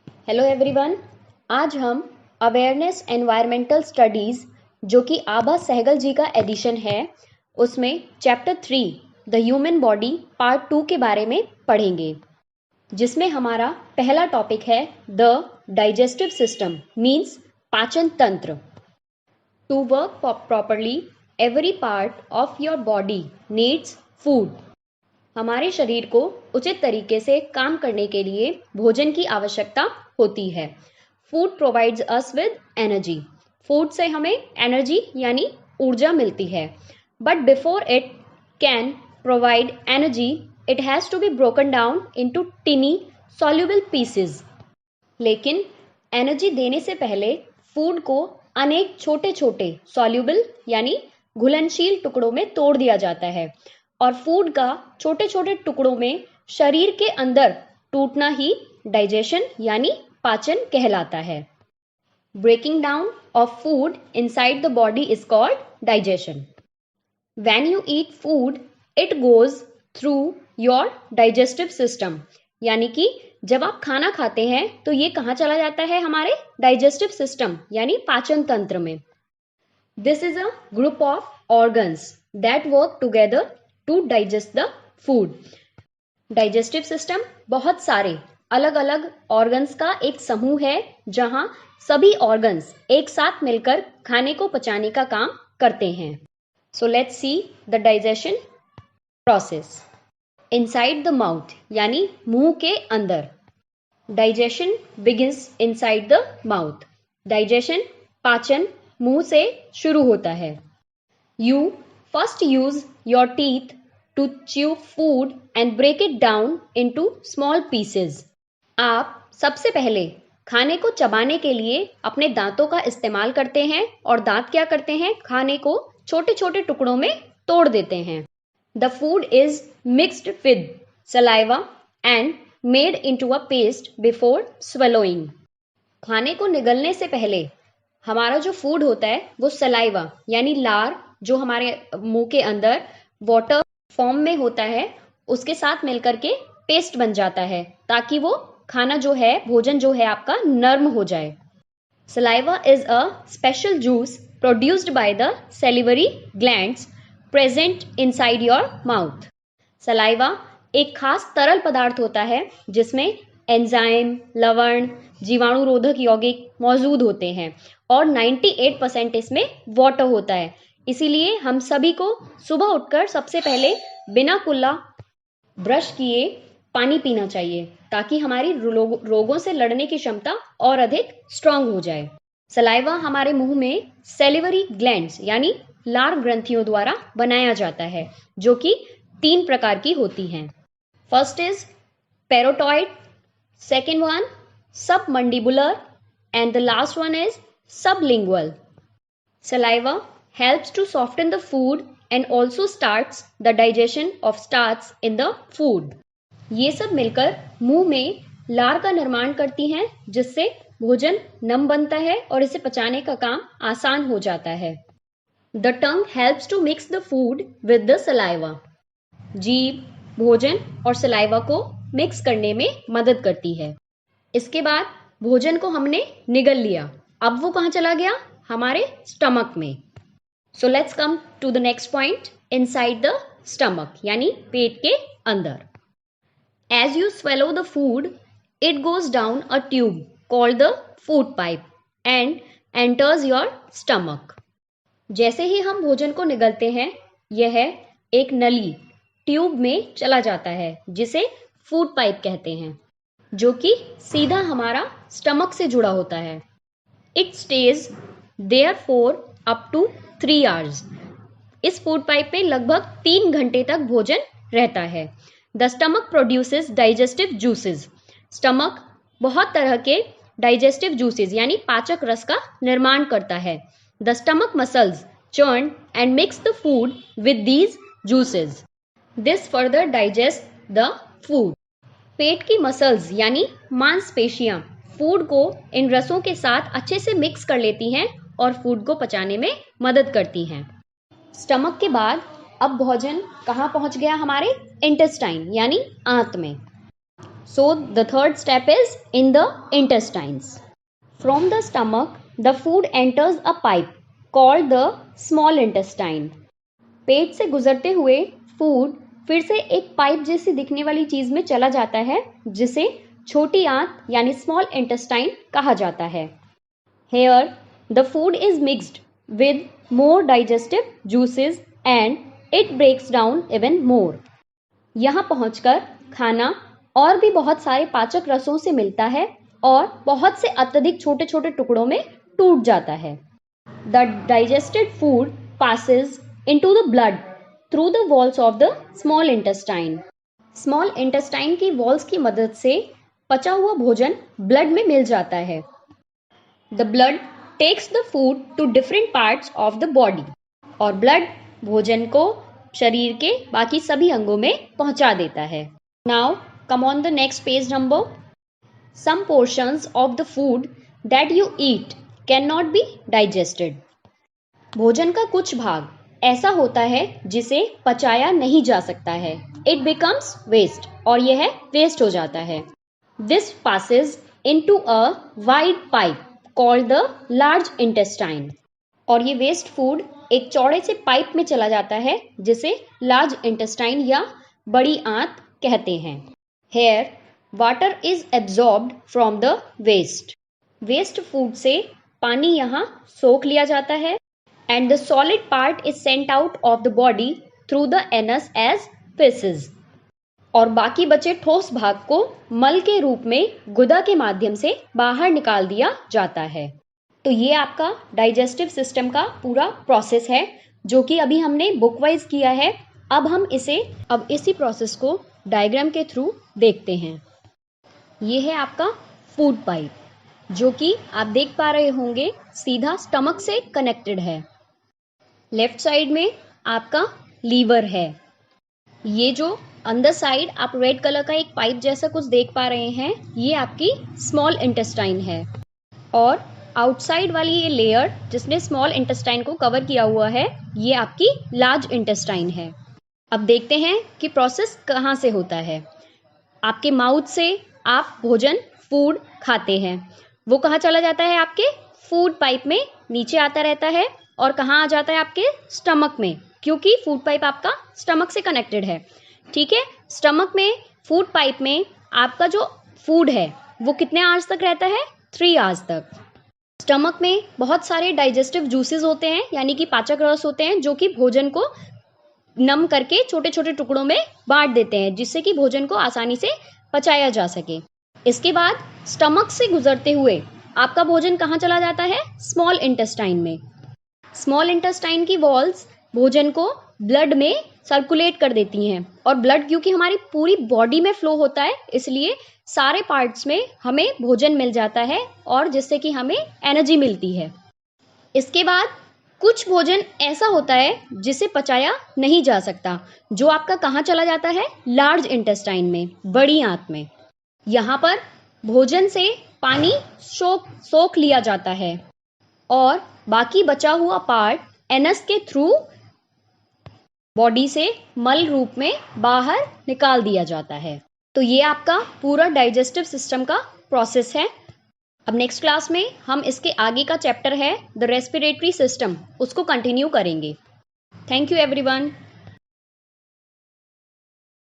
Hello everyone. आज हम awareness environmental studies जो कि आभा सहगल जी का एडिशन है उसमें chapter 3 the human body part 2 के बारे में पढ़ेंगे, जिसमें हमारा पहला टॉपिक है द डाइजेस्टिव सिस्टम मीन्स पाचन तंत्र। To work properly every part of your body needs food. हमारे शरीर को उचित तरीके से काम करने के लिए भोजन की आवश्यकता होती है। Food provides us with energy. Food से हमें एनर्जी यानी ऊर्जा मिलती है। But before it can provide energy it has to be broken down into tiny soluble pieces. लेकिन एनर्जी देने से पहले फूड को अनेक छोटे छोटे सॉल्युबल यानी घुलनशील टुकड़ों में तोड़ दिया जाता है और फूड का छोटे छोटे टुकड़ों में शरीर के अंदर टूटना ही डाइजेशन यानी पाचन कहलाता है। Breaking down of food inside the body is called digestion. When you eat food it goes through your digestive system, यानी कि जब आप खाना खाते हैं तो ये कहाँ चला जाता है? हमारे डाइजेस्टिव सिस्टम यानी पाचन तंत्र में। This is a group of organs that work together to digest the food. Digestive system बहुत सारे अलग अलग ऑर्गन्स का एक समूह है जहां सभी ऑर्गन्स एक साथ मिलकर खाने को पचाने का काम करते हैं। So let's see the digestion process. Inside the mouth यानी मुंह के अंदर, digestion begins inside the mouth. Digestion पाचन मुंह से शुरू होता है। You first use your teeth to chew food and break it down into small pieces. आप सबसे पहले खाने को चबाने के लिए अपने दांतों का इस्तेमाल करते हैं और दांत क्या करते हैं? खाने को छोटे छोटे टुकड़ों में तोड़ देते हैं। The food is mixed with saliva and made into a paste before swallowing. खाने को निगलने से पहले हमारा जो फूड होता है वो सलाइवा यानी लार जो हमारे मुंह के अंदर वाटर फॉर्म में होता है उसके साथ मिलकर के पेस्ट बन जाता है ताकि वो खाना जो है, भोजन जो है आपका नर्म हो जाए। Saliva is a special juice produced by the salivary glands present inside your mouth. Saliva एक खास तरल पदार्थ होता है जिसमें एंजाइम, लवण, जीवाणुरोधक यौगिक मौजूद होते हैं और 98% इसमें वाटर होता है। इसीलिए हम सभी को सुबह उठकर सबसे पहले बिना कुल्ला ब्रश किए पानी पीना चाहिए ताकि हमारी रोगों से लड़ने की क्षमता और अधिक स्ट्रांग हो जाए। सलाइवा हमारे मुंह में सैलिवरी ग्लैंड्स यानी लार ग्रंथियों द्वारा बनाया जाता है जो कि 3 प्रकार की होती हैं। First is parotid, second one submandibular and the last one is sublingual. Saliva helps to soften the food and also starts the digestion of starch in the food. ये सब मिलकर मुंह में लार का निर्माण करती हैं जिससे भोजन नम बनता है और इसे पचाने का काम आसान हो जाता है। The tongue helps to mix the food with the saliva. जीभ भोजन और सलाइवा को मिक्स करने में मदद करती है। इसके बाद भोजन को हमने निगल लिया, अब वो कहाँ चला गया? हमारे स्टमक में। So let's come to the next point, inside the stomach यानी पेट के अंदर। As you swallow the food, it goes down a tube called the food pipe and enters your stomach. जैसे ही हम भोजन को निगलते हैं यह एक नली ट्यूब में चला जाता है जिसे फूड पाइप कहते हैं जो कि सीधा हमारा स्टमक से जुड़ा होता है। It stays there for up to 3 hours. इस फूड पाइप में लगभग 3 घंटे तक भोजन रहता है। The stomach produces digestive juices. Stomach बहुत तरह के डाइजेस्टिव जूसेस यानी पाचक रस का निर्माण करता है। The stomach muscles churn and mix the food with these juices. This further digest the food. पेट की मसल्स यानी मांसपेशियां फूड को इन रसों के साथ अच्छे से मिक्स कर लेती हैं और फूड को पचाने में मदद करती हैं। स्टमक के बाद अब भोजन कहाँ पहुंच गया? हमारे इंटेस्टाइन यानी आंत में। So the third step is in the intestines. From the stomach, the food enters a pipe called the small intestine. पेट से गुजरते हुए फूड फिर से एक पाइप जैसी दिखने वाली चीज में चला जाता है जिसे छोटी आंत यानी स्मॉल इंटेस्टाइन कहा जाता है. Here the food is mixed with more digestive juices and it breaks down even more. यहाँ पहुंचकर खाना और भी बहुत सारे पाचक रसों से मिलता है और बहुत से अत्यधिक छोटे छोटे टुकड़ों में टूट जाता है. The digested food passes into the blood through the walls of the small intestine. Small intestine की walls की मदद से पचा हुआ भोजन ब्लड में मिल जाता है. The blood takes the food to different parts of the body. और ब्लड भोजन को शरीर के बाकी सभी अंगों में पहुंचा देता है. Now come on the next page number. Some portions of the food that you eat cannot be digested. भोजन का कुछ भाग ऐसा होता है जिसे पचाया नहीं जा सकता है. It becomes waste और यह वेस्ट हो जाता है. This passes into a wide pipe called the large intestine. और ये वेस्ट फूड एक चौड़े से पाइप में चला जाता है जिसे लार्ज इंटेस्टाइन या बड़ी आंत कहते हैं. Here water is absorbed from the waste. Waste food से पानी यहाँ सोख लिया जाता है and the solid part is sent out of the body through the anus as feces. और बाकी बचे ठोस भाग को मल के रूप में गुदा के माध्यम से बाहर निकाल दिया जाता है. तो ये आपका डाइजेस्टिव सिस्टम का पूरा प्रोसेस है जो कि अभी हमने बुक वाइज किया है. अब इसी प्रोसेस को डायग्राम के थ्रू देखते हैं. ये है आपका फूड पाइप जो कि आप देख पा रहे होंगे सीधा स्टमक से कनेक्टेड है. लेफ्ट साइड में आपका लीवर है. ये जो अंदर साइड आप रेड कलर का एक पाइप जैसा कुछ देख पा रहे हैं ये आपकी स्मॉल इंटेस्टाइन है. और आउटसाइड वाली ये लेयर जिसने स्मॉल इंटेस्टाइन को कवर किया हुआ है ये आपकी लार्ज इंटेस्टाइन है. अब देखते हैं कि प्रोसेस कहाँ से होता है. आपके माउथ से आप भोजन फूड खाते हैं. वो कहाँ चला जाता है आपके फूड पाइप में नीचे आता रहता है और कहाँ आ जाता है आपके स्टमक में क्योंकि फूड पाइप आपका स्टमक से कनेक्टेड है. ठीक है. स्टमक में फूड पाइप में आपका जो फूड है वो कितने आवर्स तक रहता है 3 आवर्स तक. स्टमक में बहुत सारे डाइजेस्टिव जूसेस होते हैं यानी कि पाचक रस होते हैं जो कि भोजन को नम करके छोटे छोटे टुकड़ों में बांट देते हैं जिससे कि भोजन को आसानी से पचाया जा सके. इसके बाद स्टमक से गुजरते हुए आपका भोजन कहाँ चला जाता है स्मॉल इंटेस्टाइन में. स्मॉल इंटेस्टाइन की वॉल्स भोजन को ब्लड में सर्कुलेट कर देती हैं और ब्लड क्योंकि हमारी पूरी बॉडी में फ्लो होता है इसलिए सारे पार्ट्स में हमें भोजन मिल जाता है और जिससे कि हमें एनर्जी मिलती है. इसके बाद कुछ भोजन ऐसा होता है जिसे पचाया नहीं जा सकता जो आपका कहाँ चला जाता है लार्ज इंटेस्टाइन में बड़ी आंत में. यहाँ पर भोजन से पानी सोख लिया जाता है और बाकी बचा हुआ पार्ट एनस के थ्रू बॉडी से मल रूप में बाहर निकाल दिया जाता है. तो ये आपका पूरा डाइजेस्टिव सिस्टम का प्रोसेस है. अब नेक्स्ट क्लास में हम इसके आगे का चैप्टर है द रेस्पिरेटरी सिस्टम उसको कंटिन्यू करेंगे. Thank you everyone.